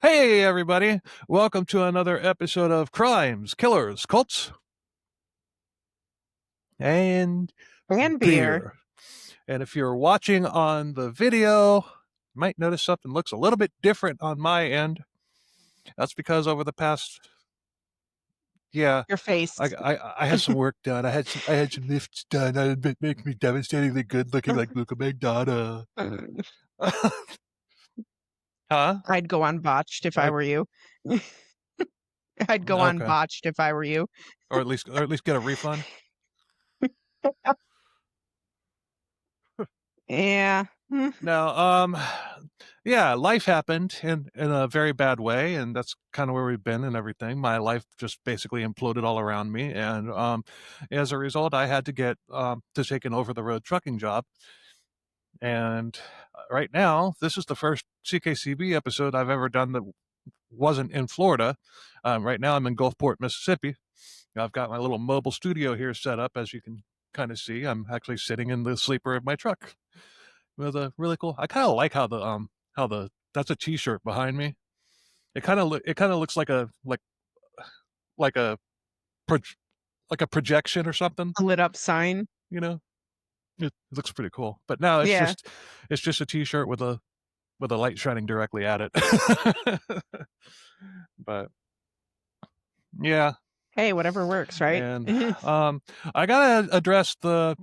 Hey, everybody. Welcome to another episode of Crimes, Killers, Cults, and And beer. Beer. And if you're watching on the video, you might notice something looks a little bit different on my end. That's because over the past, Your face. I had some work done. I had some lifts done. It'd make me devastatingly good looking like Luca Magnotta. Huh? I'd go on botched if I I, were you. I'd go on okay. botched if I were you. Or at least get a refund. Yeah. No, yeah, life happened in a very bad way, and that's kind of where we've been and everything. My life just basically imploded all around me, and as a result, I had to get to take an over-the-road trucking job. And right now, this is the first CKCB episode I've ever done that wasn't in Florida. Right now, I'm in Gulfport, Mississippi. I've got my little mobile studio here set up, as you can kind of see. I'm actually sitting in the sleeper of my truck with a really cool. I kind of like how the that's a T-shirt behind me. It kind of looks like a like a like a projection or something. A lit up sign. You know, it looks pretty cool. But now Yeah. it's just a T-shirt with a light shining directly at it. But yeah, Hey, whatever works, right? and I gotta address the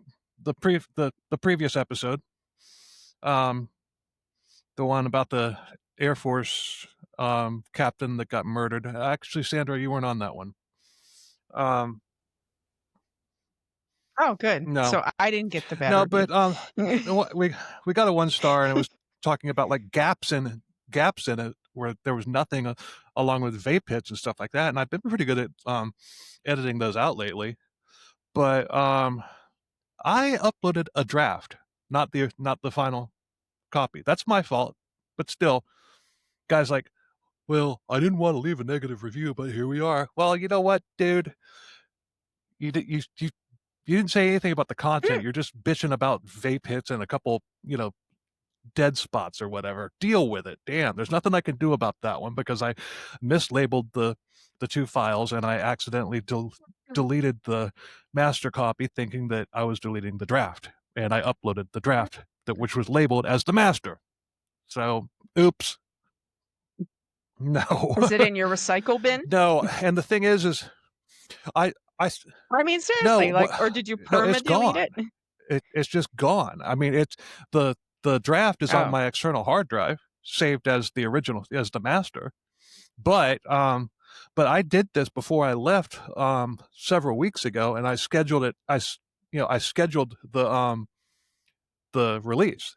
previous episode. The one about the Air Force captain that got murdered. Actually, Sandra, you weren't on that one. Oh, good. No, So I didn't get the bad no, review. but we got a 1 star, and it was talking about like gaps in it where there was nothing along with vape pits and stuff like that. And I've been pretty good at editing those out lately. But I uploaded a draft, not the final copy. That's my fault. But still, guys like, well, I didn't want to leave a negative review, but here we are. Well, you know what, dude? You didn't say anything about the content. You're just bitching about vape hits and a couple, dead spots or whatever. Deal with it. Damn, there's nothing I can do about that one because I mislabeled the 2 files and I accidentally deleted the master copy thinking that I was deleting the draft, and I uploaded the draft which was labeled as the master. So, oops. No. Is it in your recycle bin? No, and the thing is I I mean, seriously, no, or did you no, it's perma delete gone. it? It's just gone. I mean, it's the draft is on Oh. my external hard drive, saved as the original, as the master. But I did this before I left several weeks ago, and I scheduled it. I scheduled the release.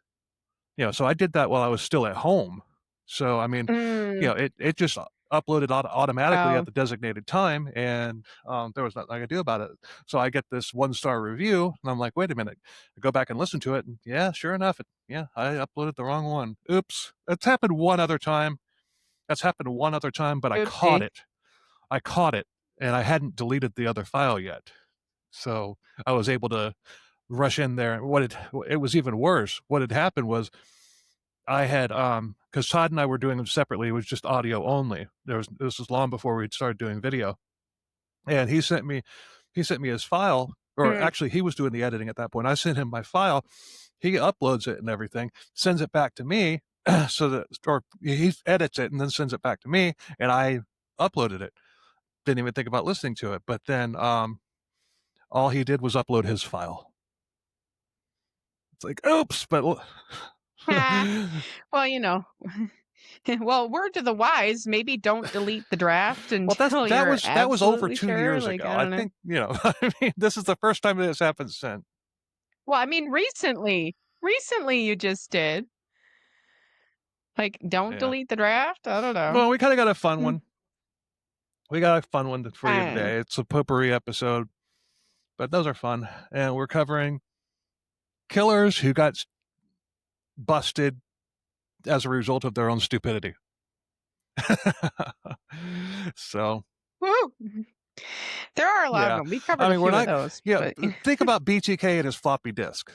So I did that while I was still at home. So I mean, it just uploaded automatically at the designated time, and there was nothing I could do about it. So I get this 1-star review, and I'm like, wait a minute. I go back and listen to it, and yeah, sure enough, I uploaded the wrong one. Oops. It's happened one other time. That's happened one other time, but I caught it. And I hadn't deleted the other file yet. So I was able to rush in there. It was even worse. What had happened was I had because Todd and I were doing them separately. It was just audio only. This was long before we'd started doing video, and he sent me his file, or actually he was doing the editing at that point. I sent him my file. He uploads it and everything, sends it back to me, or he edits it and then sends it back to me, and I uploaded it. Didn't even think about listening to it, but then all he did was upload his file. It's like, oops, but well, well, word to the wise, maybe don't delete the draft until that was over 2 sure. years ago. I think, I mean, this is the first time that it's happened since. Well, I mean, recently you just did. Like, don't delete the draft? I don't know. Well, we kind of got a fun one. We got a fun one for you today. It's a potpourri episode, but those are fun. And we're covering killers who got busted as a result of their own stupidity. So, woo! There are a lot of them. We covered a few of those. Yeah, think about BTK and his floppy disk.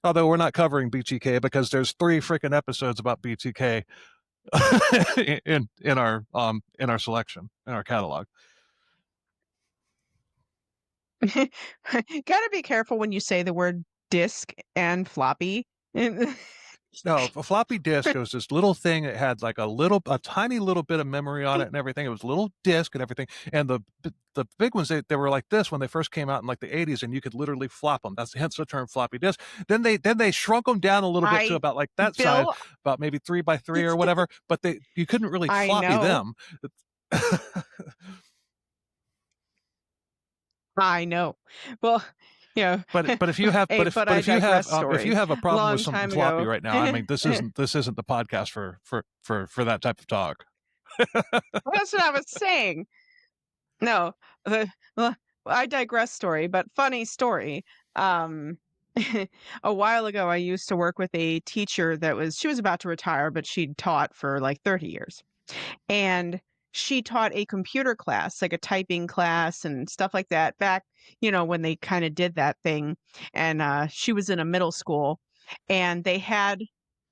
Although we're not covering BTK because there's 3 freaking episodes about BTK in our selection, in our catalog. Gotta be careful when you say the word disk and floppy. No, a floppy disk was this little thing that had like a tiny little bit of memory on it and everything. It was a little disk and everything. And the big ones, they were like this when they first came out in like the 80s, and you could literally flop them. That's hence the term floppy disk. Then they shrunk them down a little bit to I about like that size, Bill, about maybe 3 by 3 or whatever. But you couldn't really I floppy know. them. I know. Well, yeah. But if you have Hey, but but I if you have digress if you story. have a problem with Long something time floppy ago. right now, I mean this isn't the podcast for that type of talk. That's what I was saying. No, the well, I digress story, but funny story. Um, a while ago, I used to work with a teacher she was about to retire, but she'd taught for like 30 years. And she taught a computer class, like a typing class and stuff like that back, when they kind of did that thing. And she was in a middle school, and they had,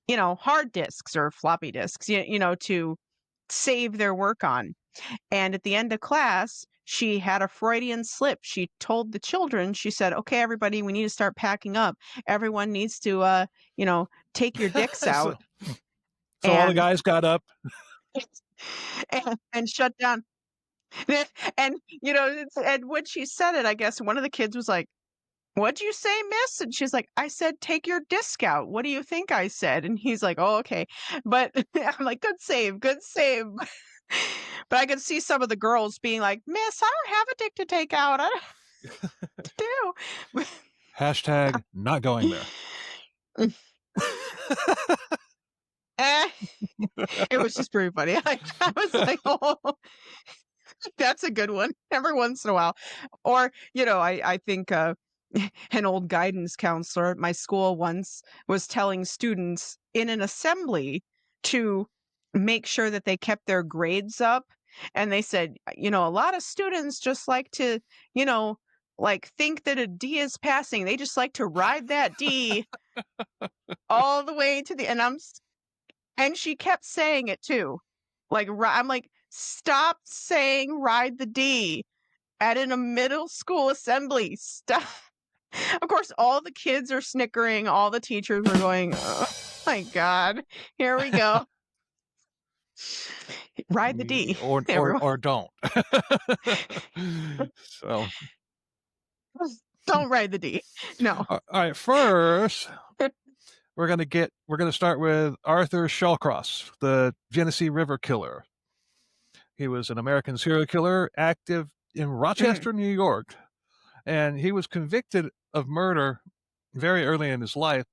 hard disks or floppy disks, to save their work on. And at the end of class, she had a Freudian slip. She told the children, she said, "Okay, everybody, we need to start packing up. Everyone needs to, take your dicks so, out so all the and guys got up. and shut down." And and when she said it, I guess one of the kids was like, "What'd you say, miss?" And she's like, "I said take your disc out. What do you think I said?" And he's like, "Oh, okay." But I'm like, "Good save, good save." But I could see some of the girls being like, "Miss, I don't have a dick to take out. I don't do." Hashtag not going there. Eh, it was just pretty funny. I was like, "Oh, that's a good one." Every once in a while. Or, I think an old guidance counselor at my school once was telling students in an assembly to make sure that they kept their grades up. And they said, "A lot of students just like to, you know, like think that a D is passing. They just like to ride that D all the way to the," and she kept saying it too. Like, I'm like, "Stop saying ride the D in a middle school assembly. Stop." Of course, all the kids are snickering, all the teachers were going, "Oh my god, here we go. Ride the D, everyone. Or don't. So, Don't ride the D." No. all right, first we're gonna start with Arthur Shawcross, the Genesee River Killer. He was an American serial killer active in Mm, Rochester, New York, and he was convicted of murder very early in his life,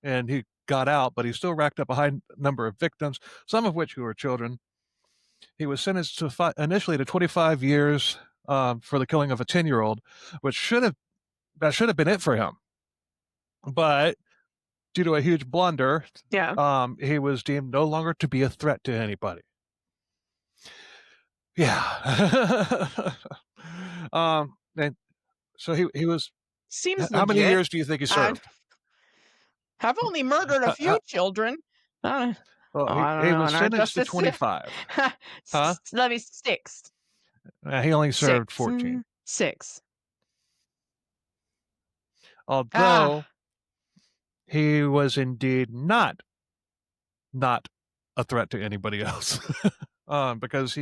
and he got out, but he still racked up a high number of victims, some of which who were children. He was sentenced to initially to 25 years for the killing of a 10-year-old, which should have been it for him. But due to a huge blunder, yeah. he was deemed no longer to be a threat to anybody. Yeah. And so he was. Seems How many legit. years do you think he I served? I've only murdered a few children. Uh, Well, oh, he I don't he know. was In our sentenced to justice, 25. Huh? let me six, He only served six, 14. 6. Although Ah, he was indeed not a threat to anybody else. Because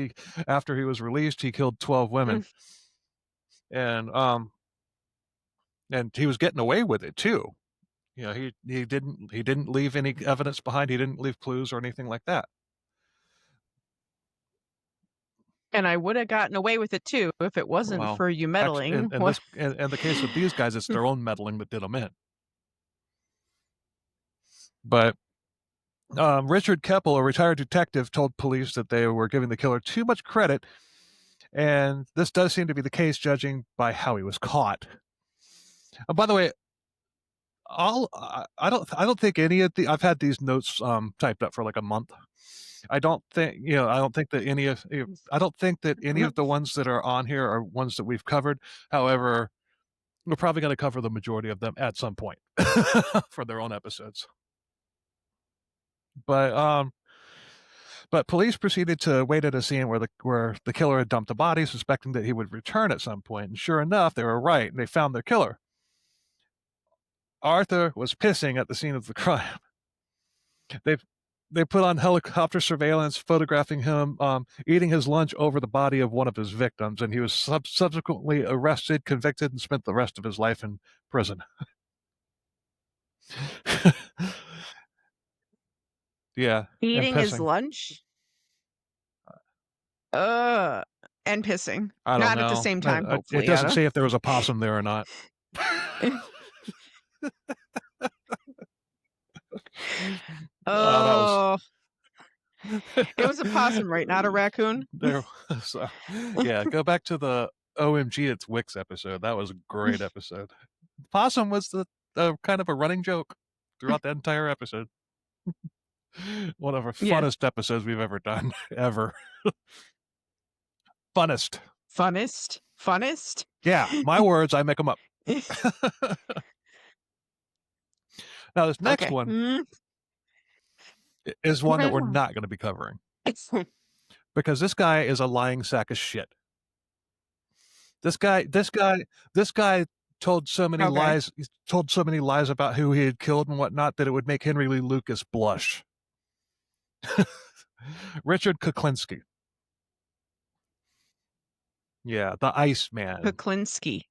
after he was released, he killed 12 women, mm. and he was getting away with it too. He didn't leave any evidence behind. He didn't leave clues or anything like that. And I would have gotten away with it too if it wasn't Well, for you actually, meddling. What? in the case of these guys, it's their own meddling that did them in. But Richard Keppel, a retired detective, told police that they were giving the killer too much credit, and this does seem to be the case, judging by how he was caught. By the way, I don't think any of the I've had these notes typed up for like a month. I don't think that any of the ones that are on here are ones that we've covered. However, we're probably going to cover the majority of them at some point for their own episodes. But But police proceeded to wait at a scene where the killer had dumped the body, suspecting that he would return at some point. And sure enough, they were right, and they found their killer. Arthur was pissing at the scene of the crime. They they put on helicopter surveillance, photographing him eating his lunch over the body of one of his victims, and he was subsequently arrested, convicted, and spent the rest of his life in prison. Yeah, and Eating his pissing. lunch? Uh, and pissing. I don't Not at the know. same time, It hopefully. I doesn't don't. say if there was a possum there or not. That was Oh, it was a possum, right? Not a raccoon? there. So, yeah, go back to the OMG It's Wix episode. That was a great episode. Possum was the kind of a running joke throughout the entire episode. One of our Yeah. funnest episodes we've ever done, ever. Funnest. Funnest? Funnest? Yeah, my words, I make them up. Now, this next Okay. one is one that we're not going to be covering because this guy is a lying sack of shit. This guy told so many Okay. lies. He told so many lies about who he had killed and whatnot that it would make Henry Lee Lucas blush. Richard Kuklinski. Yeah, the Iceman. Kuklinski.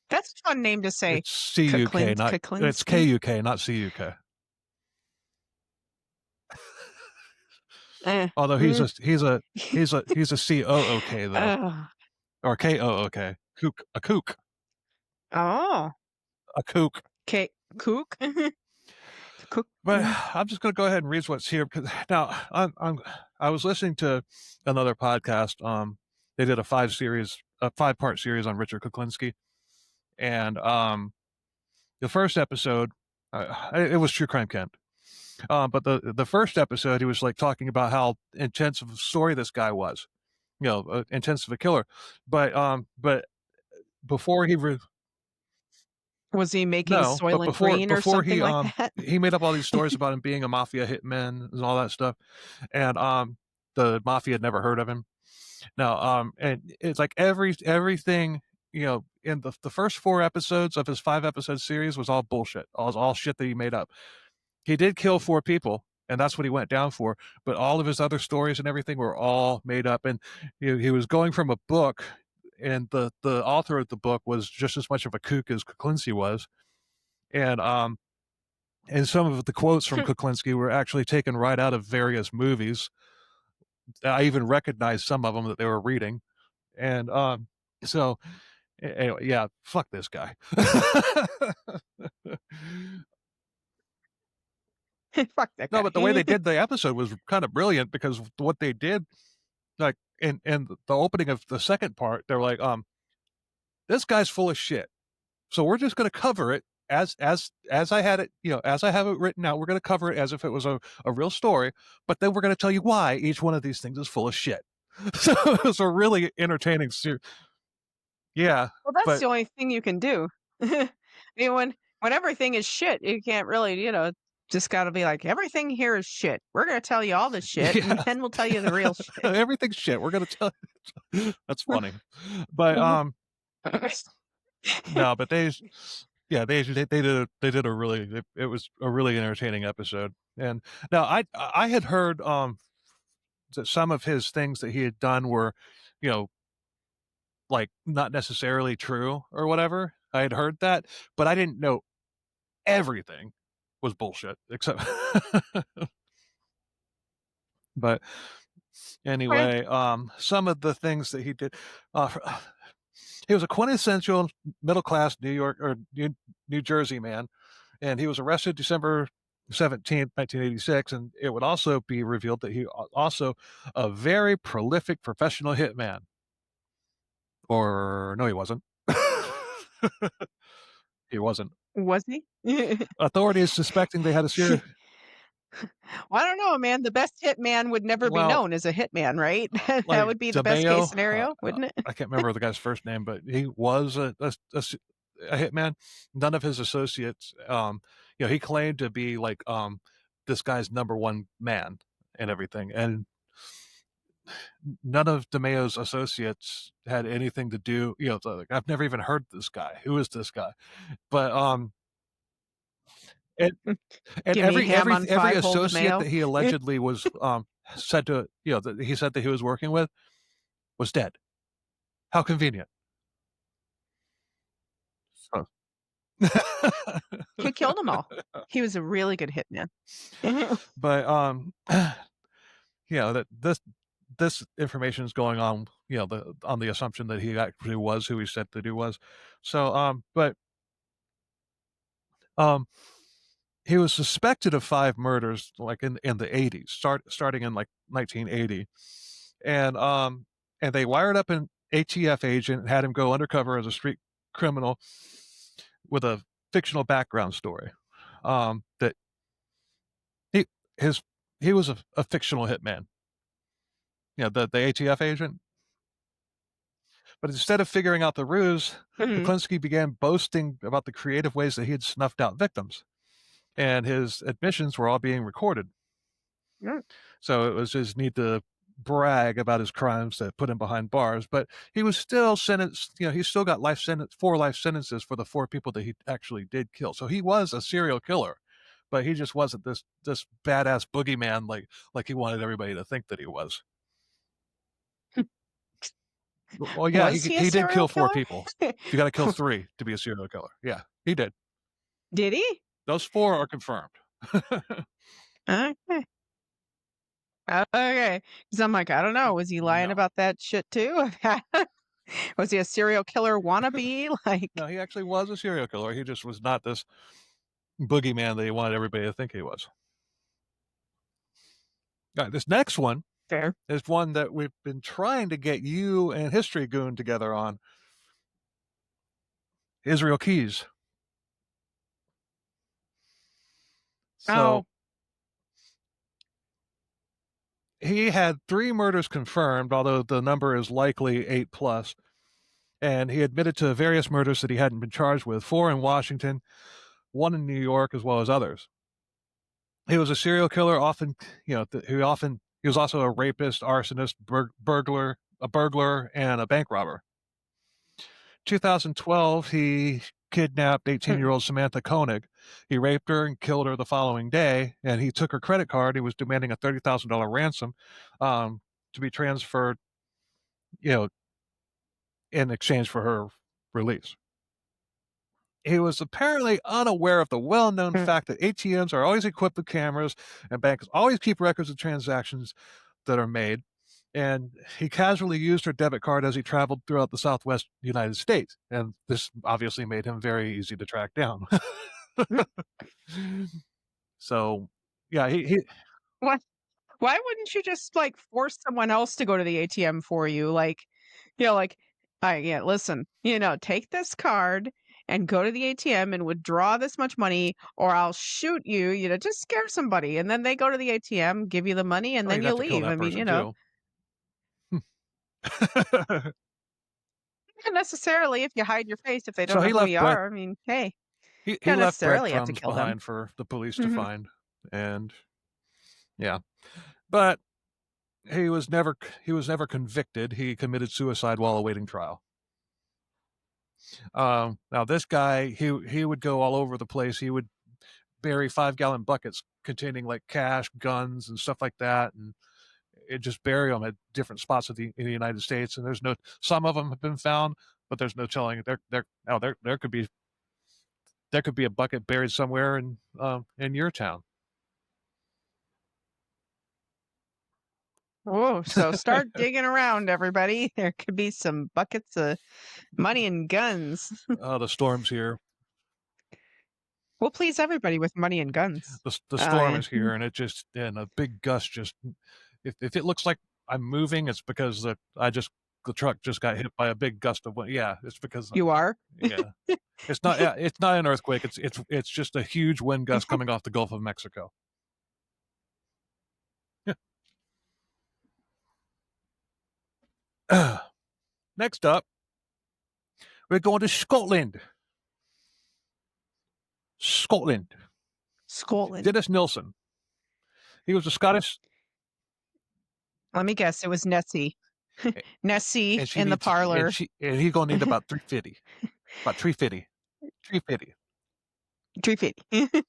That's a fun name to say. It's C-U-K, not it's Kuklinski. K-U-K, not C-U-K. Although he's a C-O-O-K though, or K-O-O-K. Kook, a kook, Oh. a kook. Kook? Cook. But I'm just going to go ahead and read what's here because now I was listening to another podcast. They did a 5-part series on Richard Kuklinski, and the first episode, it was True Crime Kent. But the first episode, he was like talking about how intense of a story this guy was, intense of a killer. But before he Was he making no, but Soylent Green or before something like that? he made up all these stories about him being a mafia hitman and all that stuff, and the mafia had never heard of him. Now and it's like everything in the first 4 episodes of his 5-episode series was all bullshit, all shit that he made up. He did kill 4 people, and that's what he went down for. But all of his other stories and everything were all made up. And he was going from a book, and the author of the book was just as much of a kook as Kuklinski was. And some of the quotes from Kuklinski were actually taken right out of various movies. I even recognized some of them that they were reading. And so anyway, yeah, fuck this guy. Fuck that No, guy. but the way they did the episode was kind of brilliant because what they did, like in the opening of the second part, they're like, this guy's full of shit. So we're just going to cover it as I had it, as I have it written out. We're going to cover it as if it was a real story, but then we're going to tell you why each one of these things is full of shit. So it was a really entertaining series. Yeah, Well, that's but the only thing you can do. I mean, when everything is shit, you can't really, just got to be like, everything here is shit. We're going to tell you all the shit, and yeah, then we'll tell you the real shit. everything's shit. We're going to tell. That's funny, but no, but they did a really it was a really entertaining episode. And now I had heard that some of his things that he had done were, you know, like not necessarily true or whatever. I had heard that, but I didn't know everything was bullshit except but Right. anyway, some of the things that he did uh he was a quintessential middle class New York or New Jersey man, and he was arrested December 17th, 1986. And it would also be revealed that he also a very prolific professional hitman. Or no, he wasn't. He wasn't. Was he? Authorities suspecting they had a serious. Well, I don't know, man. The best hitman would never be Well, known as a hitman, right? That like would be the best case DeMeo, scenario, wouldn't it? I can't remember the guy's first name, but he was a hitman. None of his associates, he claimed to be like this guy's number one man, and everything. And none of DeMeo's associates had anything to do. Like, I've never even heard this guy. Who is this guy? But and and Give me every ham every on every fried whole associate DeMayo. that he allegedly was said to that he said that he was working with was dead. How convenient. So. He killed them all. He was a really good hitman. But that this information is going on, on the assumption that he actually was who he said that he was. So but um he was suspected of 5 murders, like in the 80s, starting in like 1980. And they wired up an ATF agent and had him go undercover as a street criminal with a fictional background story. That he his he was a fictional hitman. The ATF agent. But instead of figuring out the ruse, Mhm. McClinsky began boasting about the creative ways that he had snuffed out victims, and his admissions were all being recorded. Mm. So it was his need to brag about his crimes that put him behind bars. But he was still sentenced. He still got 4 life sentences for the 4 people that he actually did kill. So he was a serial killer, but he just wasn't this badass boogeyman like he wanted everybody to think that he was. Well, yeah, Was he he a he did serial kill 4 killer? people. You got to kill 3 to be a serial killer. Yeah, he did. Did he? Those 4 are confirmed. Okay. Okay. 'Cause I'm like, I don't know. Was he lying No, about that shit too? Was he a serial killer wannabe? Like, no, he actually was a serial killer. He just was not this boogeyman that he wanted everybody to think he was. All right, this next one fair. is one that we've been trying to get you and History Goon together on. Israel Keys. Oh, So he had 3 murders confirmed, although the number is likely 8 plus. And he admitted to various murders that he hadn't been charged with, 4 in Washington, 1 in New York, as well as others. He was a serial killer, often, he was also a rapist, arsonist, burglar, a burglar, and a bank robber. 2012, he kidnapped 18-year-old Samantha Koenig. He raped her and killed her the following day, and he took her credit card. He was demanding a $30,000 ransom to be transferred, you know, in exchange for her release. He was apparently unaware of the well-known mm, fact that ATMs are always equipped with cameras and banks always keep records of transactions that are made. And he casually used her debit card as he traveled throughout the Southwest United States. And this obviously made him very easy to track down. mm. So, yeah, he What? Why wouldn't you just like force someone else to go to the ATM for you? Like, like, yeah, listen, take this card and go to the ATM and withdraw this much money, or I'll shoot you, just scare somebody. And then they go to the ATM, give you the money, and well, then you'd you have to kill leave. I that mean, person too. not necessarily if you hide your face, if they don't So know he who left you are. I mean, hey, you he don't left necessarily have to breadcrumbs kill them. behind for the police to Hmm. find, and yeah, but he was never convicted. He committed suicide while awaiting trial. Now this guy, he would go all over the place. He would bury 5-gallon buckets containing like cash, guns, and stuff like that, and it just bury them at different spots in the United States. And there's no some of them have been found, but there's no telling. There could be a bucket buried somewhere in your town. Oh, so start digging around, everybody. There could be some buckets of money and guns. The storm's here. We'll please everybody with money and guns. The Oh, storm yeah. is here, and it just and a big gust just. If it looks like I'm moving, it's because the truck just got hit by a big gust of wind. Yeah, it's because You are? yeah, it's not. Yeah, it's not an earthquake. It's just a huge wind gust coming off the Gulf of Mexico. Next up, we're going to Scotland. Scotland. Scotland. Dennis Nilsen. He was a Scottish. Let me guess, it was Nessie. A- Nessie and she in the needs and parlor. she and he gonna need about 350, about 350, 350. 350.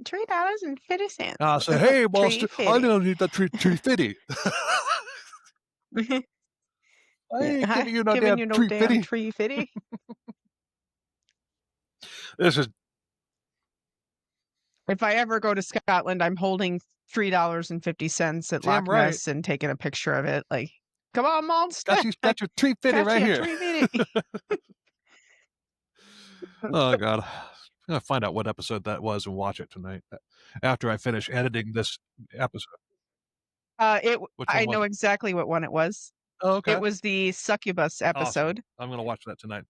$3.50. I say, hey, boss, I 350. don't need that 350. I ain't I giving you no giving damn you no damn 350. 350. This is If I ever go to Scotland, I'm holding $3.50 at damn Loch right. Ness and taking a picture of it. Like, come on, monster! Got your 350 Got right you a here. 350. Oh god. I'm gonna find out what episode that was and watch it tonight after I finish editing this episode. Which one I was know it? exactly what one it was. Oh, It okay. was the succubus Awesome. episode. I'm gonna watch that tonight.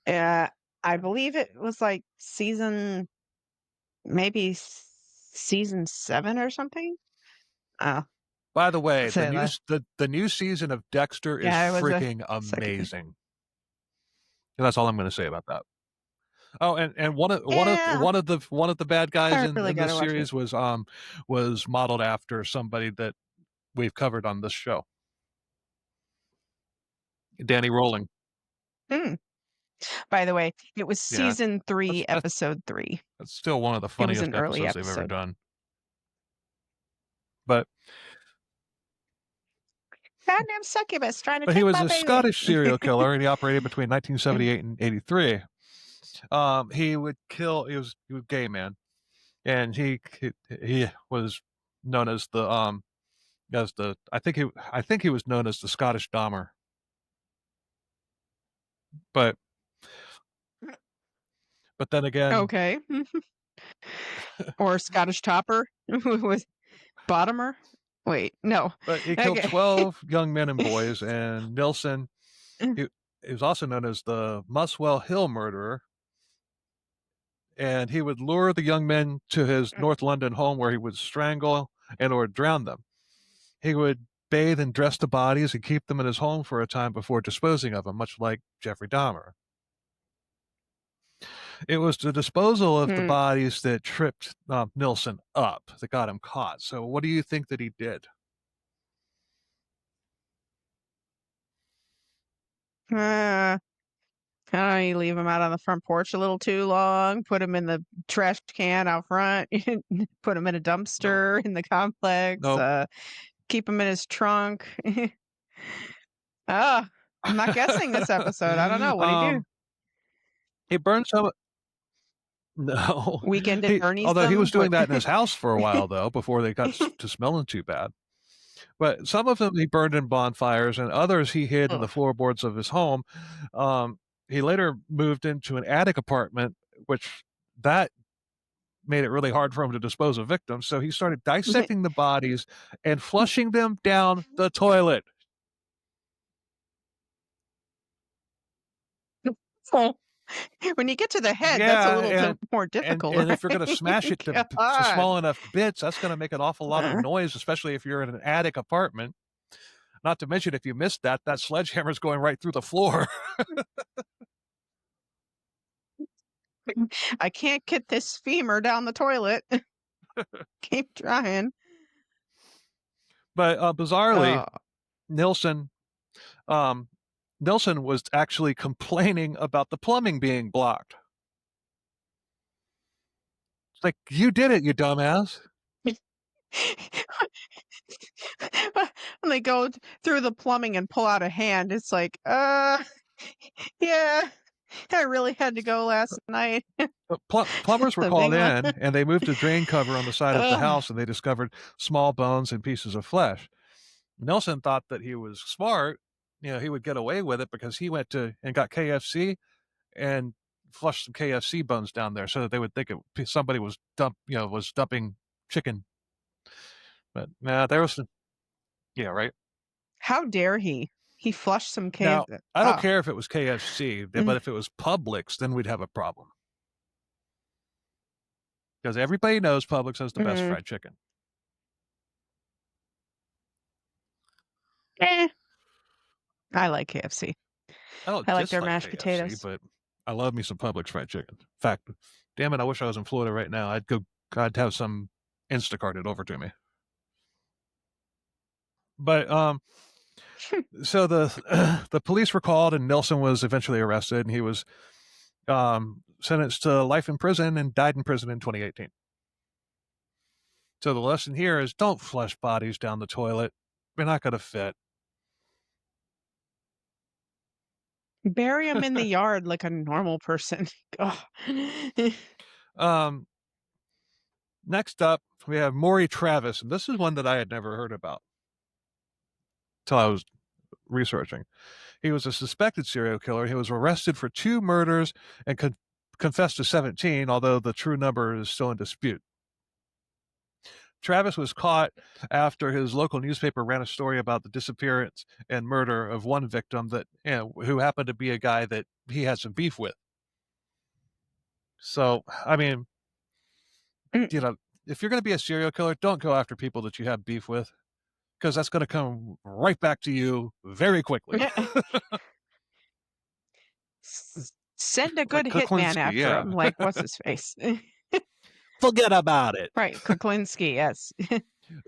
Uh, I believe it was like maybe season 7 or something. Oh, By the way, so the new season of Dexter is yeah, it was a freaking succubus. amazing. And that's all I'm gonna say about that. Oh, and Yeah, one of the bad guys I really in got this to watch it. series was modeled after somebody that we've covered on this show. Danny Rolling. Hmm. By the way, it was Yeah, season 3, that's episode 3. that's still one of the It was funniest an early episodes they've ever episode. done. But Goddamn succubus trying to but he take was my a baby. Scottish serial killer, and he operated between 1978 and 83. He would kill. He was a gay man, and he was known as the I think he was known as the Scottish Dahmer. But then again, Okay. Or Scottish Topper with Bottomer. Wait, no. but he killed Okay. 12 young men and boys, and Nilsen, he, he was also known as the Muswell Hill murderer, and he would lure the young men to his North London home where he would strangle and or drown them. He would bathe and dress the bodies and keep them in his home for a time before disposing of them, much like Jeffrey Dahmer. It was the disposal of the Hmm. bodies that tripped Nilsen up that got him caught. So, what do you think that he did? Uh, you leave him out on the front porch a little too long, put him in the trash can out front, put him in a Nope. dumpster in the complex, Nope. keep him in his trunk. Ah, I'm not guessing this episode. I don't know. What do you do? um, he burned some. No, Weekend at he Bernie's although he them? was doing What? that in his house for a while though before they got to smelling too bad. But some of them he burned in bonfires, and others he hid in the Ugh. floorboards of his home. He later moved into an attic apartment, which that made it really hard for him to dispose of victims. So he started dissecting the bodies and flushing them down the toilet. Oh, when you get to the head, that's a Yeah, little more difficult, and if you're going to smash it right? to God. small enough bits, that's going to make an awful lot of noise, especially if you're in an attic apartment. Not to mention, if you missed that, that sledgehammer is going right through the floor. I can't get this femur down the toilet. Keep trying. But bizarrely, Oh. Nilsen um, Nilsen was actually complaining about the plumbing being blocked. It's like, you did it, you dumbass. When they go through the plumbing and pull out a hand, it's like, yeah, I really had to go last night. Plumbers were The called thing went, in, and they moved a drain cover on the side of the ugh. house, and they discovered small bones and pieces of flesh. Nelson thought that he was smart. You know, he would get away with it because he went to and got KFC and flushed some KFC bones down there so that they would think somebody was was dumping chicken. But nah, there was yeah, right. How dare he? He flushed some cave. Now, I don't Oh, care if it was KFC, but mm, if it was Publix, then we'd have a problem because everybody knows Publix has the best mm, fried chicken. eh, I like KFC. I don't I like their dislike mashed KFC, potatoes. but I love me some Publix fried chicken. In fact, damn it, I wish I was in Florida right now. I'd have some Instacart it over to me. But so the police were called, and Nilsen was eventually arrested, and he was sentenced to life in prison and died in prison in 2018. So the lesson here is don't flush bodies down the toilet. They're not going to fit. Bury him in the yard like a normal person. Ugh. Um, Next up, we have Maury Travis, and this is one that I had never heard about until I was researching. He was a suspected serial killer. He was arrested for 2 murders and confessed to 17, although the true number is still in dispute. Travis was caught after his local newspaper ran a story about the disappearance and murder of one victim that who happened to be a guy that he had some beef with. So, I mean, Mm. if you're going to be a serial killer, don't go after people that you have beef with, because that's going to come right back to you very quickly. Send a Like good hitman Kuklinski, after yeah. him, like what's his face? Forget about it. Right, Kuklinski, yes.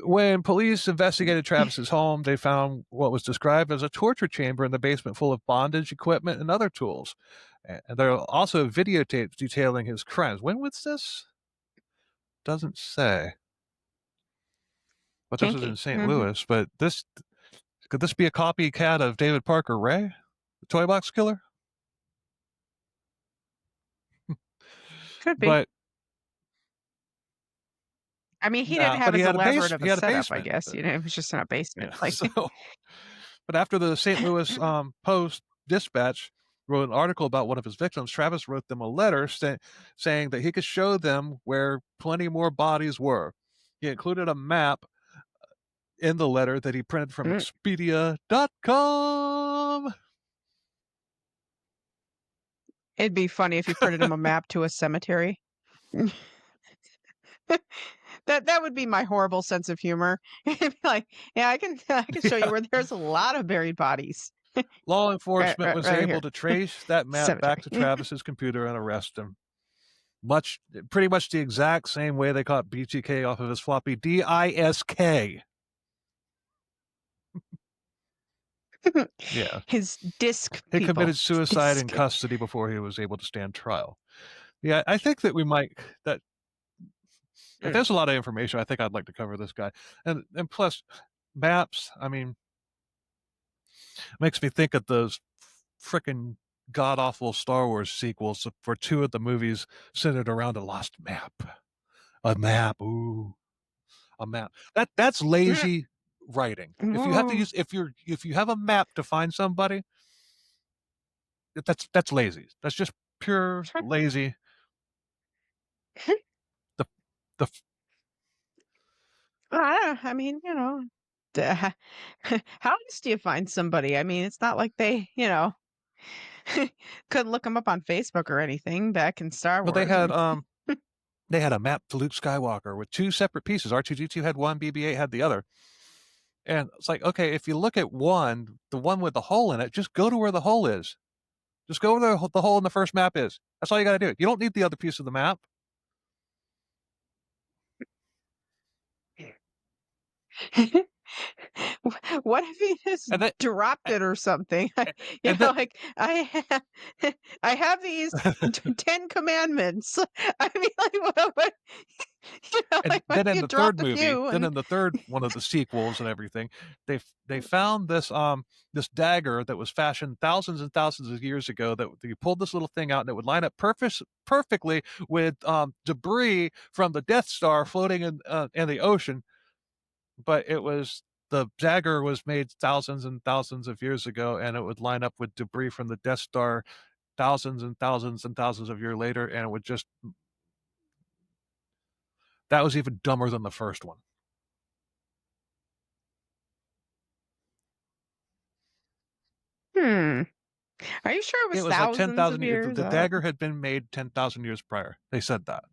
When police investigated Travis's home, they found what was described as a torture chamber in the basement full of bondage equipment and other tools. And there are also videotapes detailing his crimes. When was this? Doesn't say. But this was in Kinky. St. Mhm. Louis. But this could this be a copycat of David Parker Ray, the toy box killer? Could be. But I mean, he didn't no, have but as elaborate of he a had a setup, I basement. guess, it was just in a Yeah. basement, like So, but after the St. Louis Post Dispatch wrote an article about one of his victims, Travis wrote them a letter saying that he could show them where plenty more bodies were. He included a map in the letter that he printed from Mm. Expedia.com. It'd be funny if you printed him a map to a cemetery. That would be my horrible sense of humor. It'd be like, "Yeah, I can show you Yeah. where there's a lot of buried bodies. Law Right enforcement right was right able here. to trace that map back Cemetery." to Travis's computer and arrest him. Pretty much the exact same way they caught BTK off of his floppy disk. Yeah. His disc He people. committed suicide in Disc. custody before he was able to stand trial. Yeah, I think that we might that if Mm. there's a lot of information, I think I'd like to cover this guy. And plus maps, I mean, makes me think of those freaking god awful Star Wars sequels for 2 of the movies centered around a lost map. A map, ooh, a map. That's Mm. lazy writing. If you have to Ooh. use if you have a map to find somebody, that's lazy. That's just pure lazy. The the I don't know, I mean, d how else do you find somebody? I mean, it's not like they, could look them up on Facebook or anything back in Star well Wars. I mean, they had a map to Luke Skywalker with 2 separate pieces. R2D2 had one, BB-8 had the other. And it's like, okay, if you look at one, the one with the hole in it, just go to where the hole is. Just go where the hole in the first map is. That's all you got to do. You don't need the other piece of the map. what if he just And then, dropped it or something? and then, Like I have these 10 commandments. I mean, like what and like what then if in you the third dropped a movie, few then and in the third one of the sequels and everything, they found this dagger that was fashioned thousands and thousands of years ago. That you pulled this little thing out and it would line up perfectly with debris from the Death Star floating in the ocean. But the dagger was made thousands and thousands of years ago, and it would line up with debris from the Death Star thousands and thousands and thousands of years later, and it would just that was even dumber than the first one. hmm. Are you sure it It was was like thousands of 10,000 years. years? The dagger had been made 10,000 years prior. They said that.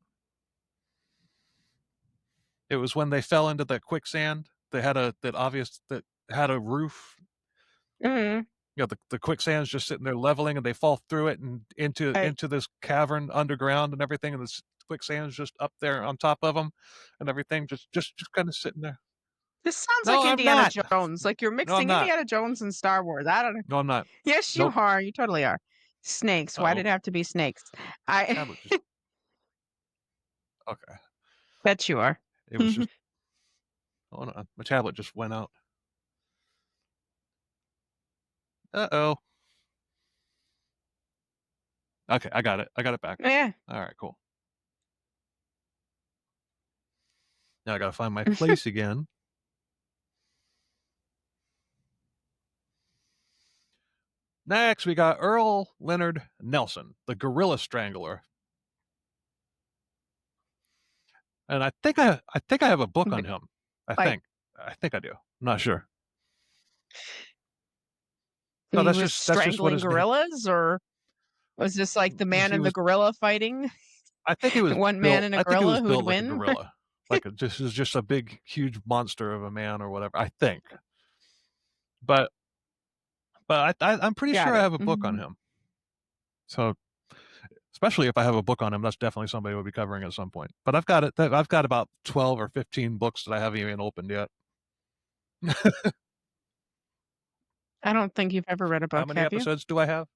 It was when they fell into the quicksand. They had that had a roof. Mm, The quicksand's just sitting there leveling, and they fall through it and right. into this cavern underground and everything, and this quicksand's just up there on top of them, and everything just kind of sitting there. This sounds No, like I'm Indiana not. Jones, like you're No, I'm mixing not. Indiana Jones and Star Wars. I don't know. No, I'm not. Yes, you Nope. are. You totally are. Snakes. Why Uh-oh. did it have to be snakes? I Tablet just okay. bet you are. It was just oh no, my tablet just went out. Uh-oh. Okay, I got it. I got it back. Yeah. All right, cool. Now I gotta find my place again. Next, we got Earl Leonard Nelson, the Gorilla Strangler, and I think I have a book on him. I Like think I think I do. I'm not sure. No, he was that's just what strangling his name. gorillas, or was this like the man He and the was. gorilla fighting? I think he was One man built. and a I think he was gorilla who would built like a win? gorilla. Like this is just a big, huge monster of a man or whatever. I think, but I'm pretty sure Got I it. have a book on him. So especially if I have a book on him, that's definitely somebody we'll be covering at some point. But I've got it. I've got about 12 or 15 books that I haven't even opened yet. I don't think you've ever read a How book, many have you? episodes do I have?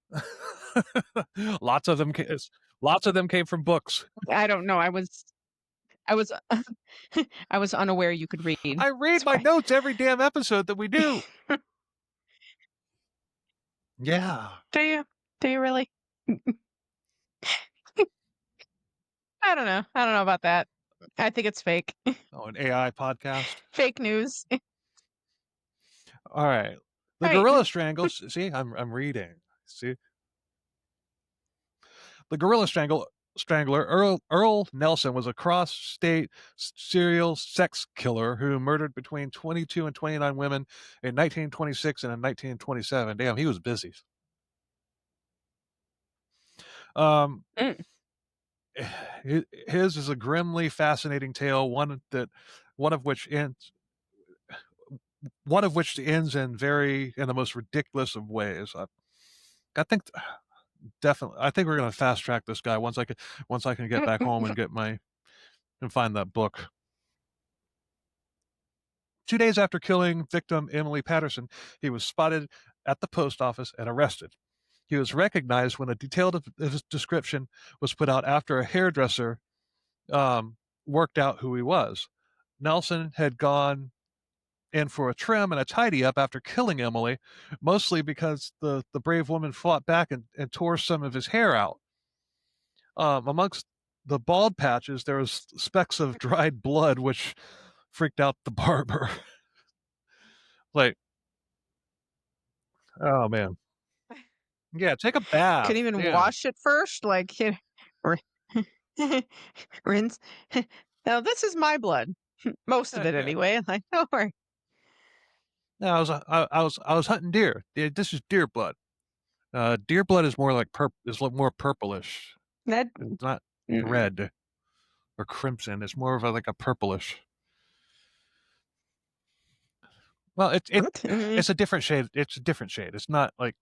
lots of them. Lots of them came from books. I don't know. I was I was unaware you could read. I read That's my why. notes every damn episode that we do. Yeah. Do you? Do you really? I don't know. I don't know about that. I think it's fake. Oh, an AI podcast. Fake news. All right. The Right. Gorilla Strangles. See, I'm reading. See, the Gorilla Strangler Earl Nelson was a cross-state serial sex killer who murdered between 22 and 29 women in 1926 and in 1927. Damn, he was busy. Um, Mm. his is a grimly fascinating tale, one of which ends in the most ridiculous of ways. I think definitely. I think we're going to fast track this guy once I can get back home and find that book. 2 days after killing victim Emily Patterson, he was spotted at the post office and arrested. He was recognized when a detailed description was put out after a hairdresser worked out who he was. Nelson had gone in for a trim and a tidy up after killing Emily, mostly because the brave woman fought back and tore some of his hair out. Amongst the bald patches, there was specks of dried blood, which freaked out the barber. Like, oh man, yeah, take a bath. Couldn't even Damn. wash it first, like or rinse. Now this is my blood. Most of it Yeah. anyway. Like, don't worry. No, I was hunting deer. Yeah, this is deer blood. Deer blood is more like more purplish. That It's not mm, red or crimson. It's more of like a purplish. Well, what? Mm, it's a different shade. It's a different shade. It's not like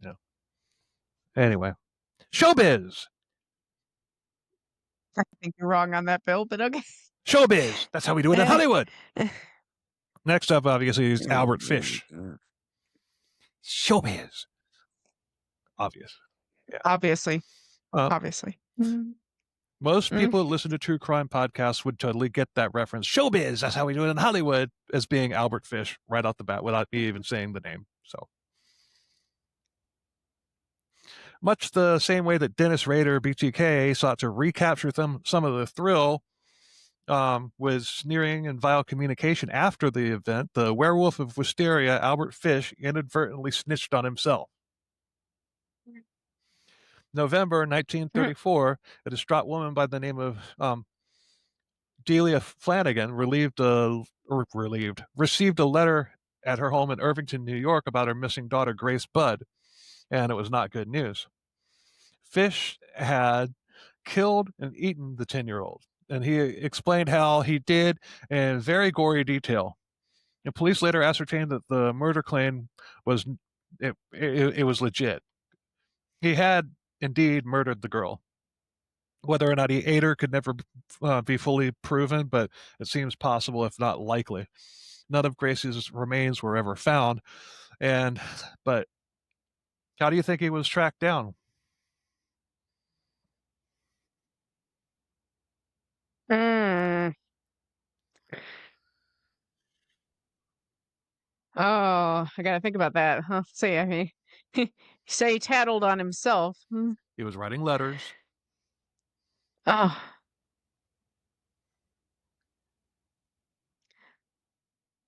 you know. Anyway, showbiz, I think you're wrong on that, Bill, but okay. showbiz. That's how we do it in Eh. Hollywood. Next up, obviously, is Albert Fish. Showbiz, obvious. Yeah. Obviously. Uh, Obviously. Mm, Most mm. people that listen to true crime podcasts would totally get that reference. Showbiz, that's how we do it in Hollywood, as being Albert Fish right off the bat without me even saying the name. So, much the same way that Dennis Rader, BTK, sought to recapture some of the thrill with sneering and vile communication after the event, the werewolf of Wisteria, Albert Fish, inadvertently snitched on himself. November 1934, a distraught woman by the name of Delia Flanagan received a letter at her home in Irvington, New York about her missing daughter, Grace Budd, and it was not good news. Fish had killed and eaten the 10-year-old, and he explained how he did in very gory detail. And police later ascertained that the murder claim was it was legit. He had indeed murdered the girl. Whether or not he ate her could never be fully proven, but it seems possible, if not likely. None of Gracie's remains were ever found, and but how do you think he was tracked down? Mm. Oh, I gotta think about that. Huh? See, I mean, say he tattled on himself. Hmm. He was writing letters. Oh,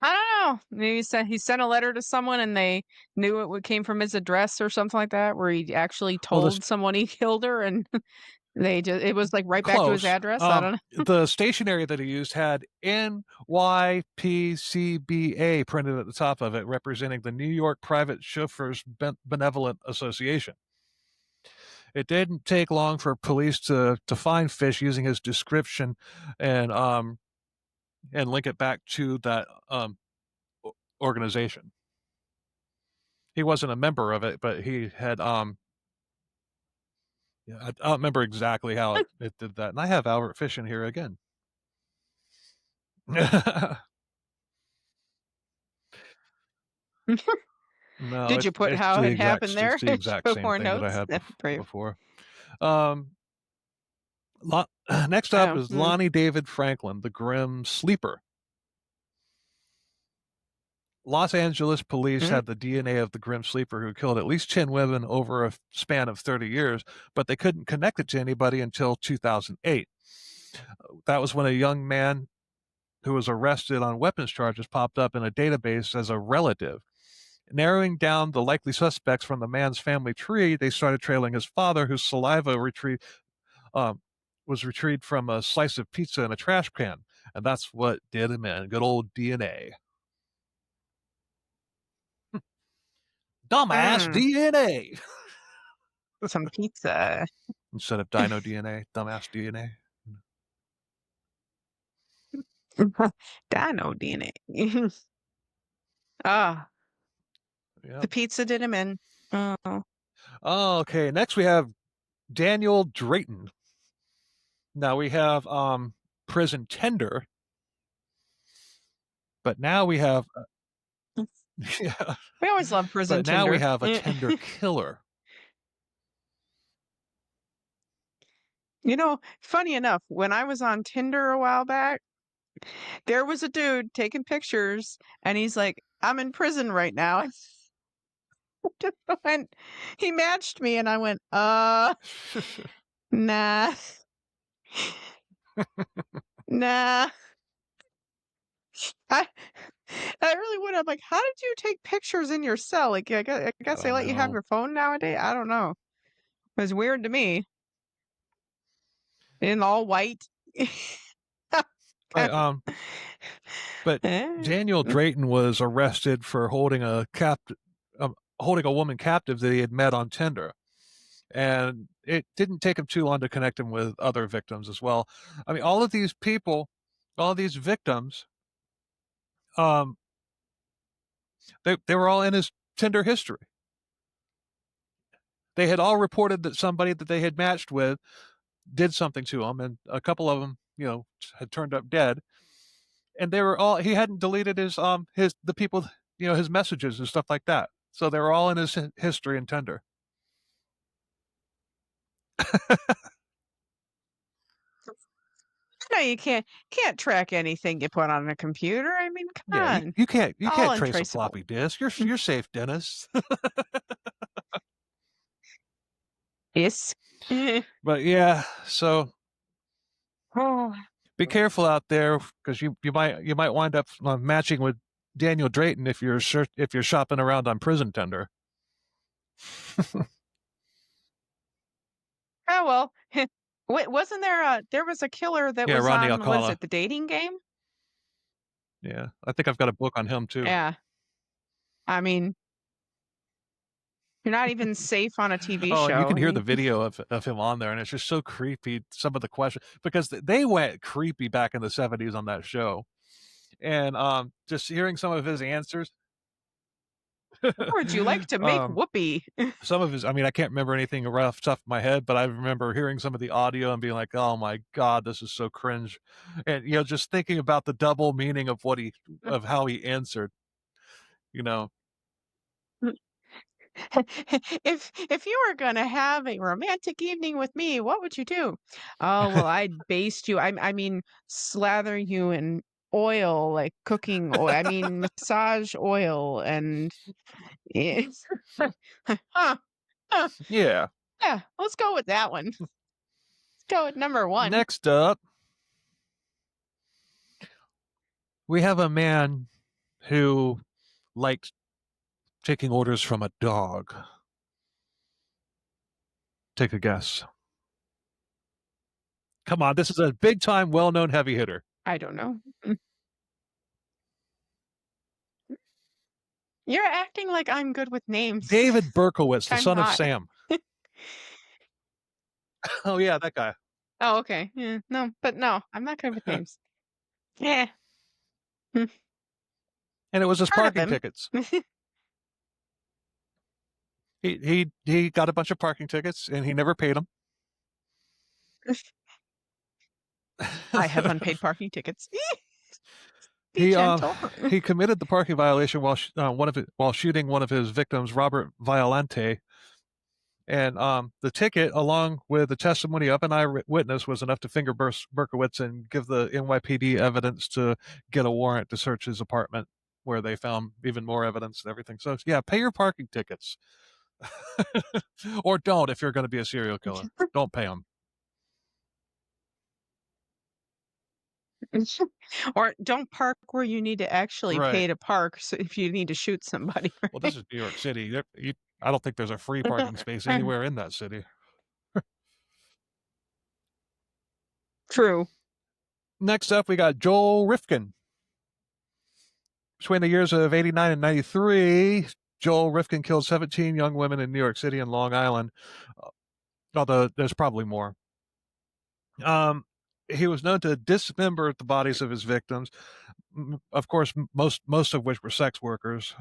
I don't know. Maybe he sent a letter to someone and they knew came from his address or something like that, where he actually Well, this told someone he killed her, and it was like right back to his close. address. I don't know. The stationery that he used had NYPCBA printed at the top of it, representing the New York Private Chauffeurs Benevolent Association. It didn't take long for police to find Fish using his description and link it back to that organization. He wasn't a member of it, but he had yeah, I don't remember exactly how it did that. And I have Albert Fish in here again. No, Did you put it's how the it exact happened there? it's the exact Show same more thing that I notes. had Brave. before. Um, Next up Oh, is Lonnie David Franklin, the Grim Sleeper. Los Angeles police mm, had the DNA of the Grim Sleeper who killed at least 10 women over a span of 30 years, but they couldn't connect it to anybody until 2008. That was when a young man who was arrested on weapons charges popped up in a database as a relative. Narrowing down the likely suspects from the man's family tree, they started trailing his father, whose saliva um, was retrieved from a slice of pizza in a trash can. And that's what did him in. Good old DNA. Dumbass mm, DNA. some pizza. Instead of dino DNA, dumbass DNA. Dino DNA. Ah, Yeah. the pizza did him in. Oh. Okay, next we have Daniel Drayton. Now we have prison tender, but now we have yeah, We always love prison but now we Tinder. have a tender killer. Funny enough, when I was on Tinder a while back, there was a dude taking pictures and he's like, I'm in prison right now. And he matched me and I went, nah, nah. I I really would have like, how did you take pictures in your cell? Like I guess I they let you have know. your phone nowadays. I don't know. It was weird to me. In all white. But but Eh, Daniel mm, Drayton was arrested for holding a woman captive that he had met on Tinder. And it didn't take him too long to connect him with other victims as well. I mean, all of these people, all these victims, um, they were all in his Tinder history. They had all reported that somebody that they had matched with did something to him, and a couple of them, had turned up dead. And they were all he hadn't deleted his the people, his messages and stuff like that. So they were all in his history and Tinder. no, you can't track anything you put on a computer. I mean, come Yeah, on. you All can't trace a untraceable. floppy disk. Mm, You're safe, Dennis. yes. Eh. But yeah, so Oh. be careful out there because you might wind up matching with Daniel Drayton if you're shopping around on prison tender. Oh well. Wait, wasn't there was a killer that Yeah, was Rodney on, what is Alcala. it, the dating game? Yeah, I think I've got a book on him too. Yeah. I mean, you're not even safe on a TV Oh, and you show. can I hear the mean, video of him on there, and it's just so creepy. Some of the questions because they went creepy back in the '70s on that show, and just hearing some of his answers. Where would you like to make um, whoopee? some of his, I mean, I can't remember anything right off the top of my head, but I remember hearing some of the audio and being like, "Oh my god, this is so cringe," and just thinking about the double meaning of of how he answered. You know, If you were gonna have a romantic evening with me, what would you do? Oh, well, I'd baste you. I mean, slather you in oil, like cooking oil. I mean, massage oil and it's huh, huh. yeah. Yeah, let's go with that one. Let's go with number one. Next up, we have a man who liked taking orders from a dog. Take a guess. Come on, this is a big time, well known heavy hitter. I don't know. You're acting like I'm good with names. David Berkowitz, the I'm son of not. Sam. Oh, yeah, that guy. Oh, okay. Yeah, no, but no, I'm not good with names. Yeah. Hmm. And it was his Heard of parking him. tickets. He got a bunch of parking tickets and he never paid them. I have unpaid parking tickets. Be he gentle. he committed the parking violation while shooting one of his victims, Robert Violante. And the ticket, along with the testimony of an eyewitness, was enough to finger Berkowitz and give the NYPD evidence to get a warrant to search his apartment, where they found even more evidence and everything. So, yeah, pay your parking tickets. Or don't if you're going to be a serial killer. Don't pay them. Or don't park where you need to actually Right. pay to park so if you need to shoot somebody, Well, right? this is New York City. I don't think there's a free parking space anywhere in that city. True. Next up, we got Joel Rifkin. Between the years of 89 and 93, Joel Rifkin killed 17 young women in New York City and Long Island, uh, although there's probably more. Um, he was known to dismember the bodies of his victims, of course, most of which were sex workers.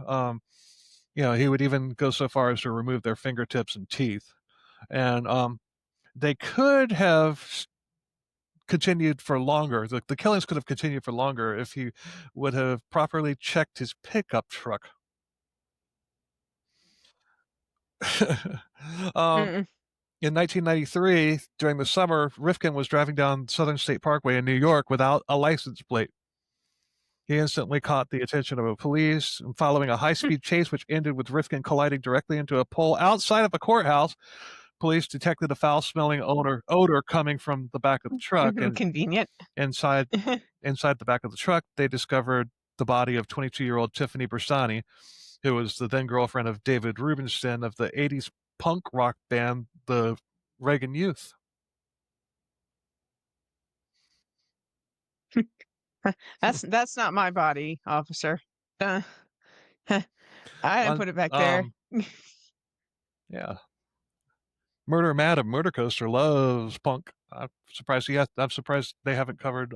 He would even go so far as to remove their fingertips and teeth. And they could have continued for longer. The killings could have continued for longer if he would have properly checked his pickup truck. um, Mm-mm. in 1993, during the summer, Rifkin was driving down Southern State Parkway in New York without a license plate. He instantly caught the attention of the police, and following a high-speed chase which ended with Rifkin colliding directly into a pole outside of a courthouse. Police detected a foul-smelling odor coming from the back of the truck, and Convenient. inside inside the back of the truck, they discovered the body of 22-year-old Tiffany Bersani, who was the then girlfriend of David Rubenstein of the 80s punk rock band, the Reagan Youth. That's not my body, officer. Uh, I didn't On, put it back there. yeah. Murder Madam Murder Coaster loves punk. I'm surprised they haven't covered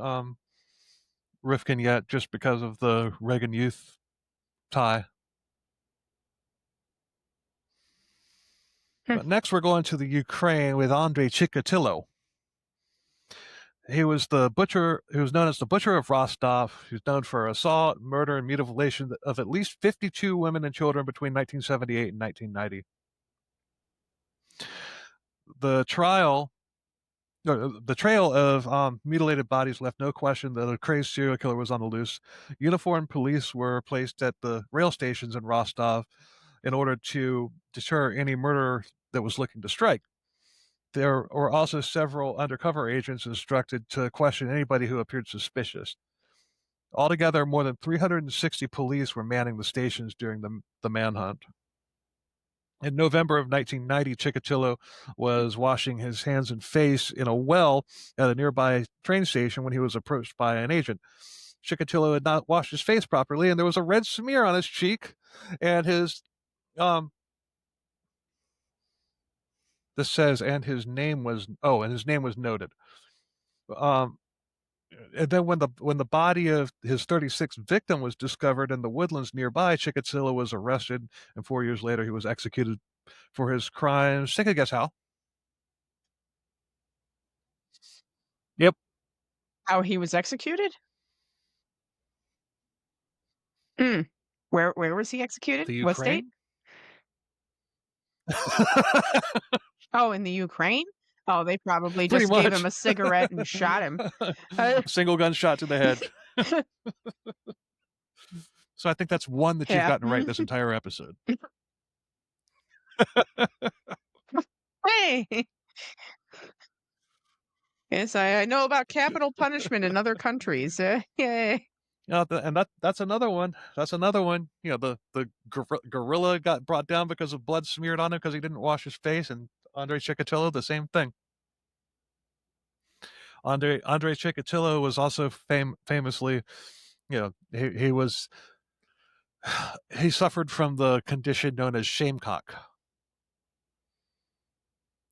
Rifkin yet, just because of the Reagan Youth tie. But next, we're going to the Ukraine with Andrei Chikatilo. He was the butcher. He was known as the Butcher of Rostov. He was known for assault, murder, and mutilation of at least 52 women and children between 1978 and 1990. The trial the trail of mutilated bodies left no question that a crazed serial killer was on the loose. Uniformed police were placed at the rail stations in Rostov in order to deter any murderer that was looking to strike. There were also several undercover agents instructed to question anybody who appeared suspicious. Altogether, more than 360 police were manning the stations during the manhunt. In November of 1990, Chikatilo was washing his hands and face in a well at a nearby train station when he was approached by an agent. Chikatilo had not washed his face properly, and there was a red smear on his cheek, and his um this says and his name was noted. Um And then when the body of his 36th victim was discovered in the woodlands nearby, Chikatilo was arrested, and 4 years later he was executed for his crimes. Take a guess how? Yep, How he was executed? Mm. Where was he executed? the What state? Ukraine. Oh, in the Ukraine? Oh, they probably Pretty just gave him much. a cigarette and shot him. Uh, Single gunshot to the head. So I think that's one that you've yeah. gotten right this entire episode. Hey. Yes, I know about capital punishment in other countries. Yay. And that's another one. That's another one. The gorilla got brought down because of blood smeared on him because he didn't wash his face, and Andre Chikatilo, the same thing. Andre Chikatilo was also famously, he was he suffered from the condition known as shamecock.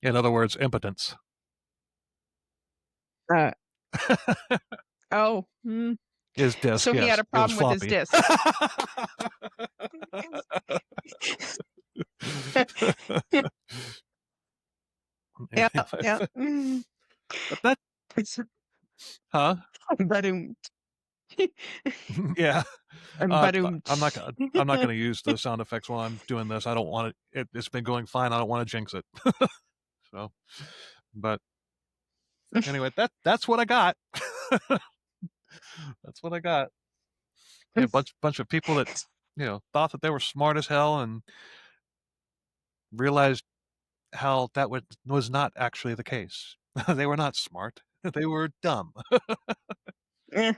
In other words, impotence. Uh, oh. Mm. His disc, So he had yes, a it was problem with his floppy. disc. Yeah, yeah. Mm. But that, It's huh? Badum. Yeah. Badum. I'm not gonna use the sound effects while I'm doing this. I don't want it. It's been going fine. I don't want to jinx it. So, but anyway, that's what I got. That's what I got. Yeah, bunch of people that thought that they were smart as hell and realized how that was not actually the case. They were not smart. They were dumb. Eh.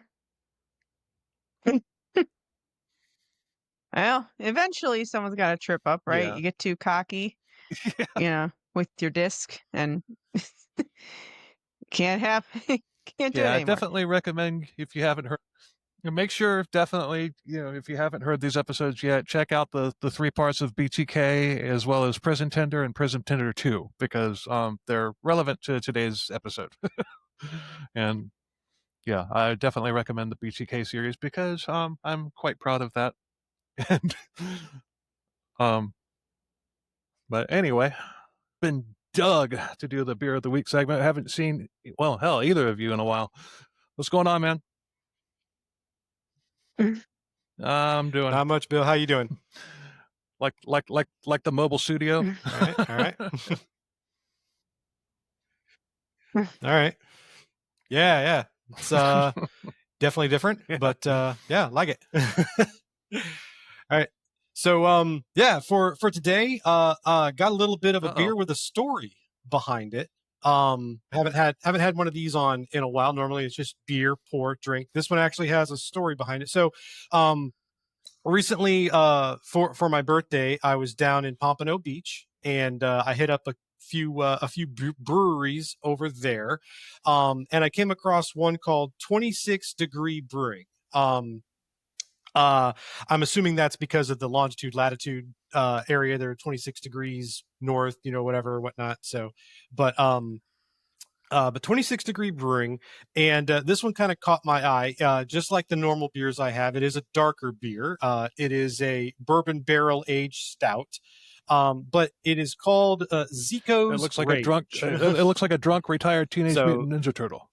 Well, eventually someone's got to trip up, right? Yeah. You get too cocky, with your disc, and can't have can't do it Yeah, I anymore. definitely recommend if you haven't heard. Make sure definitely if you haven't heard these episodes yet, check out the three parts of BTK as well as Prison Tender and Prison Tender 2 because they're relevant to today's episode. And yeah, I definitely recommend the BTK series because I'm quite proud of that. And um but anyway, been Doug to do the beer of the week segment. I haven't seen hell either of you in a while. What's going on, man? I'm doing Not much, Bill. How you doing? like the mobile studio. All right, all right. All right. Yeah, yeah. It's definitely different, but yeah, like it. All right. So yeah, for today, got a little bit of a beer with a story behind it. Haven't had one of these on in a while. Normally it's just beer, pour, drink. This one actually has a story behind it. So recently for my birthday, I was down in Pompano Beach and I hit up a few breweries over there, and I came across one called 26 Degree Brewing. I'm assuming that's because of the longitude latitude area. They're 26 degrees north, whatever, whatnot. So, but 26 Degree Brewing, and this one kind of caught my eye. Just like the normal beers I have, it is a darker beer. It is a bourbon barrel aged stout, but it is called Zico's It looks like Rage. a drunk. It looks like a drunk retired Teenage Mutant Ninja Turtle.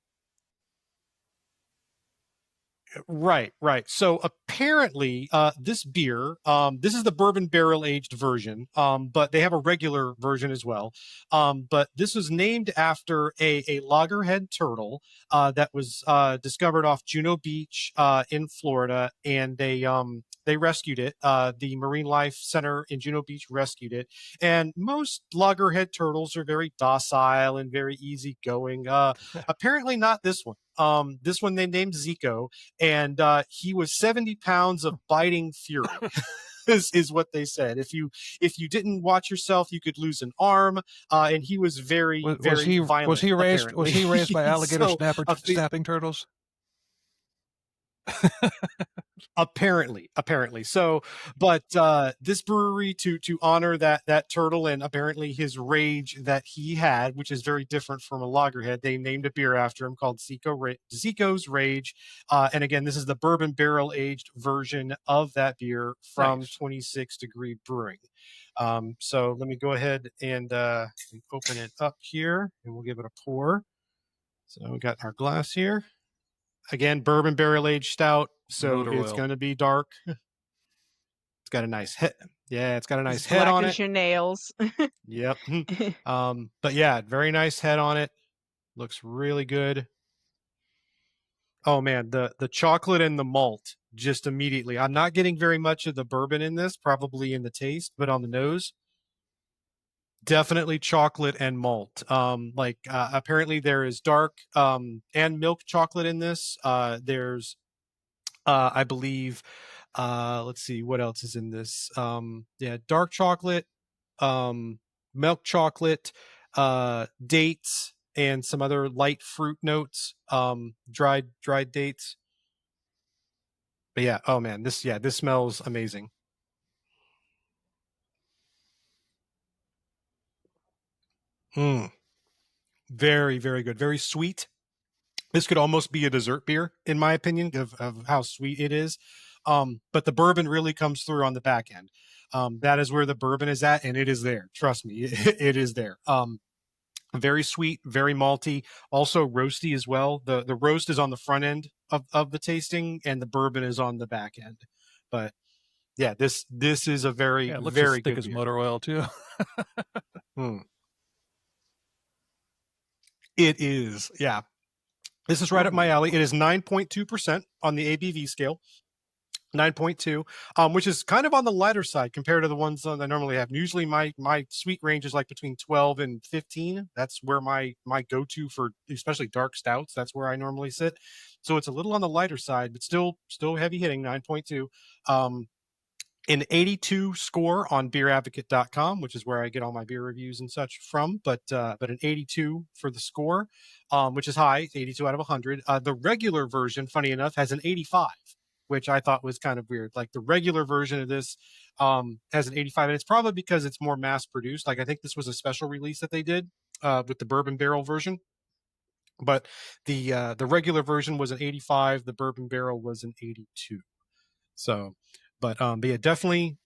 Right. So apparently, this beer, this is the bourbon barrel aged version, but they have a regular version as well. But this was named after a loggerhead turtle that was discovered off Juno Beach in Florida, and they rescued it. The Marine Life Center in Juno Beach rescued it, and most loggerhead turtles are very docile and very easygoing. Apparently, not this one. This one they named Zico, and he was 70 pounds of biting fury. is what they said. If you didn't watch yourself, you could lose an arm. And he was very violent. Was he raised by alligator So, snapping turtles? Apparently. So, but this brewery to honor that turtle and apparently his rage that he had, which is very different from a lagerhead, they named a beer after him called Zico's Rage. And again, this is the bourbon barrel aged version of that beer from Nice. 26 Degree Brewing. So let me go ahead and open it up here, and we'll give it a pour. So we got our glass here. Again, bourbon barrel aged stout, so Motor it's oil. going to be dark. It's got a nice head. Yeah, it's got a nice As head black on as it. your nails. Yep. But yeah, very nice head on it. Looks really good. Oh man, the chocolate and the malt just immediately. I'm not getting very much of the bourbon in this, probably in the taste, but on the nose, definitely chocolate and malt. Apparently there is dark and milk chocolate in this. There's I believe let's see what else is in this. Yeah, dark chocolate, milk chocolate, dates, and some other light fruit notes, dried dates. But yeah, oh man, this smells amazing. Very, very good. Very sweet. This could almost be a dessert beer, in my opinion, of how sweet it is. But the bourbon really comes through on the back end. That is where the bourbon is at, and it is there. Trust me, it is there. Very sweet, very malty, also roasty as well. The roast is on the front end of the tasting, and the bourbon is on the back end. But yeah, this is a very, Yeah, it looks very as thick good as beer. motor oil too. It is, yeah. This is right up my alley. It is 9.2% on the ABV scale. 9.2, which is kind of on the lighter side compared to the ones that I normally have. Usually my sweet range is like between 12 and 15. That's where my go-to for especially dark stouts. That's where I normally sit. So it's a little on the lighter side, but still heavy hitting, 9.2. An 82 score on beeradvocate.com, which is where I get all my beer reviews and such from, but an 82 for the score, which is high, 82 out of 100. The regular version, funny enough, has an 85, which I thought was kind of weird. Like the regular version of this has an 85, and it's probably because it's more mass produced. Like I think this was a special release that they did with the bourbon barrel version. But the regular version was an 85, the bourbon barrel was an 82. So, but yeah, definitely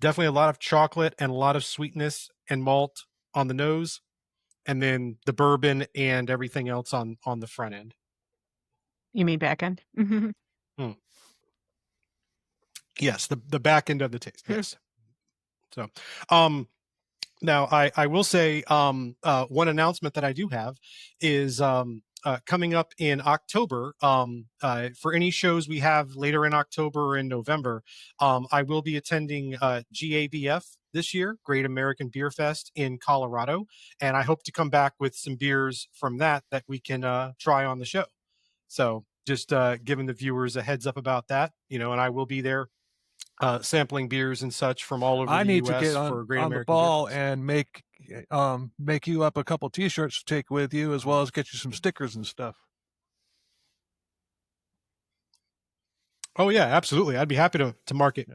a lot of chocolate and a lot of sweetness and malt on the nose, and then the bourbon and everything else on the front end. You mean back end? Yes, the back end of the taste. Yes. So, now I will say one announcement that I do have is coming up in October. For any shows we have later in October or in November, I will be attending GABF this year, Great American Beer Fest in Colorado, and I hope to come back with some beers from that we can try on the show. So just giving the viewers a heads up about that, and I will be there sampling beers and such from all over I the need to U.S. get for Great on the American Beer ball Fest. and make you up a couple T-shirts to take with you, as well as get you some stickers and stuff. Oh yeah, absolutely. I'd be happy to mark it.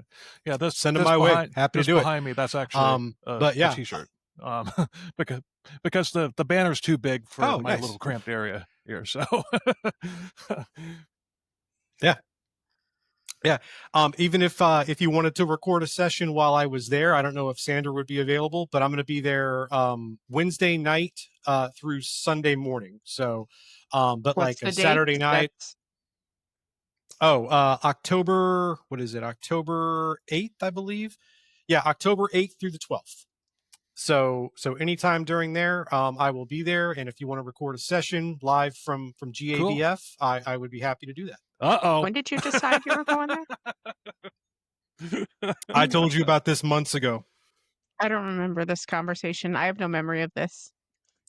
Yeah, Send them my way. Happy to do it. Behind me, that's actually but yeah, a T-shirt. Because the banner's too big for my nice. little cramped area here. So yeah. Even if you wanted to record a session while I was there, I don't know if Sandra would be available, but I'm going to be there Wednesday night through Sunday morning. So, but What's like the a date? Saturday night. October. What is it? October 8th, I believe. Yeah, October 8th through the 12th. So anytime during there, I will be there. And if you want to record a session live from GABF, cool. I would be happy to do that. When did you decide you were going there? I told you about this months ago. I don't remember this conversation. I have no memory of this.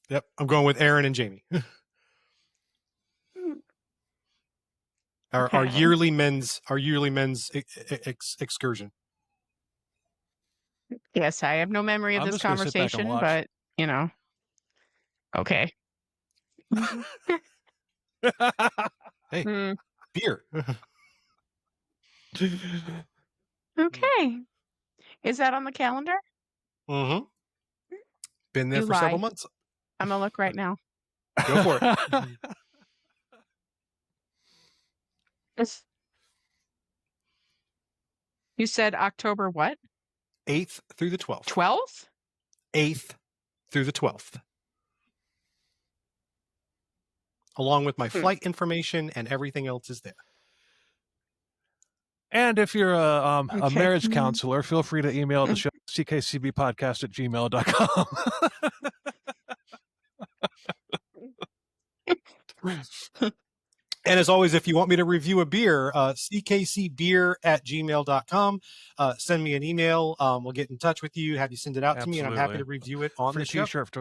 Yep, I'm going with Aaron and Jamie. Our yearly men's excursion. Yes, I have no memory of this conversation, but okay. Hey, beer. Okay. Is that on the calendar? Mm-hmm. Been there You for several lie. months. I'm gonna look right now. Go for it. You said October what? 8th through the 12th. 12th? 8th through the 12th. Along with my flight information and everything else is there. And if you're a Okay. marriage counselor, feel free to email the show ckcbpodcast@gmail.com. And as always, if you want me to review a beer, ckcbeer@gmail.com. Send me an email. We'll get in touch with you, have you send it out to me, and I'm happy to review it on Free the show. T-shirt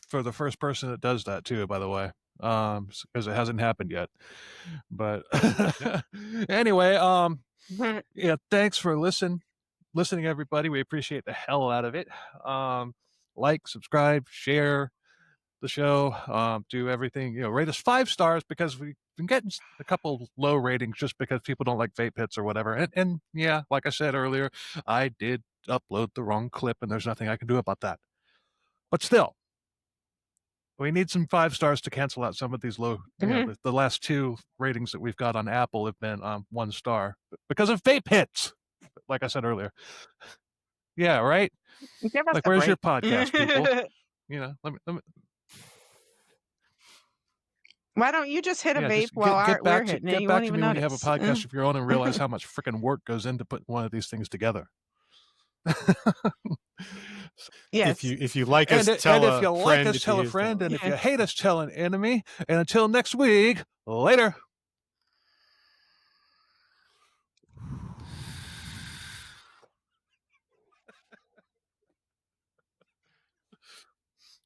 for the first person that does that too, by the way, because it hasn't happened yet. But anyway, yeah, thanks for listening, everybody. We appreciate the hell out of it. Like, subscribe, share the show, do everything, rate us 5 stars, because we've been getting a couple low ratings just because people don't like vape hits or whatever. And yeah, like I said earlier, I did upload the wrong clip and there's nothing I can do about that. But still, we need some 5 stars to cancel out some of these low, the last 2 ratings that we've got on Apple have been 1 star because of vape hits, like I said earlier. Yeah, right? Give us Like, a where's your break. podcast, people? Let me Why don't you just hit a vape just while we're hitting it? get You back won't to even me when you have a notice. podcast of your own and realize how much freaking work goes into putting one of these things together. Yes. If you like us, and tell if a you like friend. us, tell a friend, and if you Yes. hate us, tell an enemy. And until next week, later.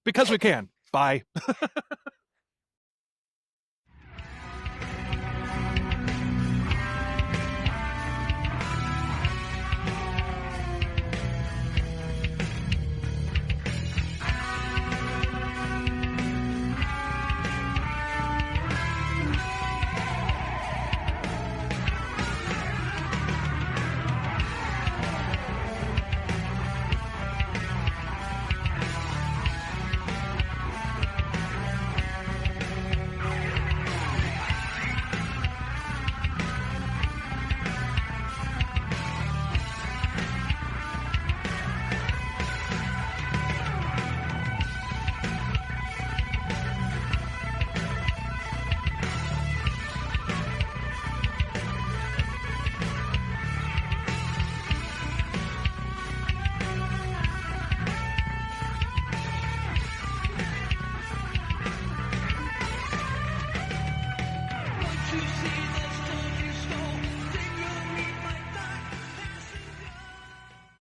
Because we can. Bye.